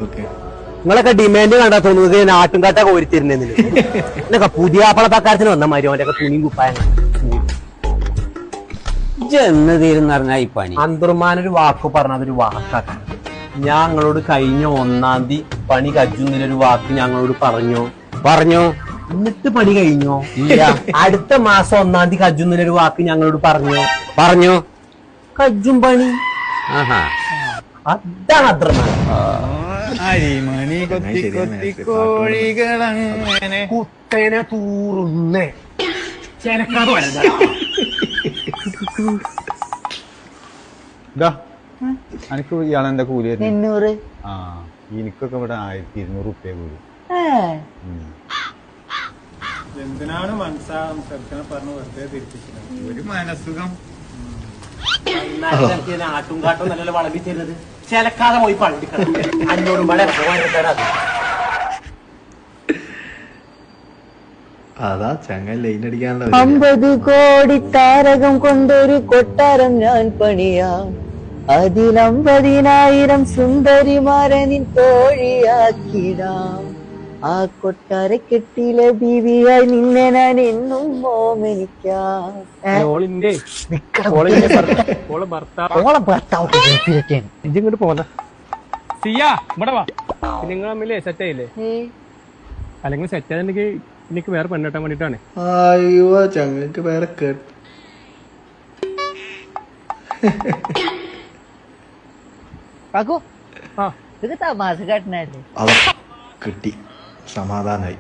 നിങ്ങളൊക്കെ ഡിമാൻഡ് കണ്ടാ തോന്നുന്നത് നാട്ടുംകാട്ട കോരിത്തിരുന്നില്ല എന്നൊക്കെ പുതിയ ആപ്പളത്തക്കാരത്തിന് വന്ന മാതിരി അവന്റെയൊക്കെ തുണിയും കുപ്പായം എന്ന് തീരുന്നറിഞ്ഞ ഈ പണി അന്തർമാനൊരു വാക്ക് പറഞ്ഞതൊരു വാക്കാക്ക. ഞങ്ങളോട് കഴിഞ്ഞ 1-ാം തീയതി പണി കജ്ജുന്നൊരു വാക്ക് ഞങ്ങളോട് പറഞ്ഞു എന്നിട്ട് പണി കഴിഞ്ഞോ? ഇല്ല. അടുത്ത മാസം 1-ാം തീയതി കജ്ജുന്നൊരു വാക്ക് ഞങ്ങളോട് പറഞ്ഞു കജ്ജും പണി. അതാണ് അന്തർമാൻ. അരിമണി കൊത്തി കൊത്തി കോഴികളങ്ങനെ കുത്തനെ തൂറുന്നേ എനിക്ക് ഇയാളെന്താ കൂലി 800. ആ എനിക്കൊക്കെ ഇവിടെ 1200 റുപ്യ കൂലി. എന്തിനാണ് മനസ്സാണ് പറഞ്ഞു വെറുതെ തിരിപ്പിച്ചത് ഒരു മനസ്സുഖം. ആട്ടുംകാട്ടും നല്ല വളമ്പി തരുന്നത് ചിലക്കാതെ പോയി പണ്ടിക്കണം അന്നോടും മഴ അതാ ചങ്ങ ലൈൻ അടിക്കാനുള്ള 50 കോടി താരകം കൊണ്ടൊരു കൊട്ടാരം ഞാൻ പണിയാം, അതിൽ 50,000 സുന്ദരിമാരെ നിൻ തോഴിയാക്കിടാം. ആ കൊട്ടാരക്കെട്ടിലെ ബീവിയായി നിന്നെ ഞാൻ എന്നും ഓമനിക്കാം. ഇങ്ങോട്ട് പോന്ന സിയാ ഇവിടെ വാ. നിങ്ങൾ തമ്മില് സെറ്റ് ആയില്ലേ? അല്ലെങ്കിൽ സെറ്റ് ആയിട്ടുണ്ടെങ്കിൽ എനിക്ക് വേറെ പെണ്ണെട്ടാൻ വേണ്ടിട്ടാണ്. അയ്യോ ചങ്ങക്ക് വേറെ ഇത് തമാശ കാട്ടനല്ലേ? കിട്ടി, സമാധാനായി.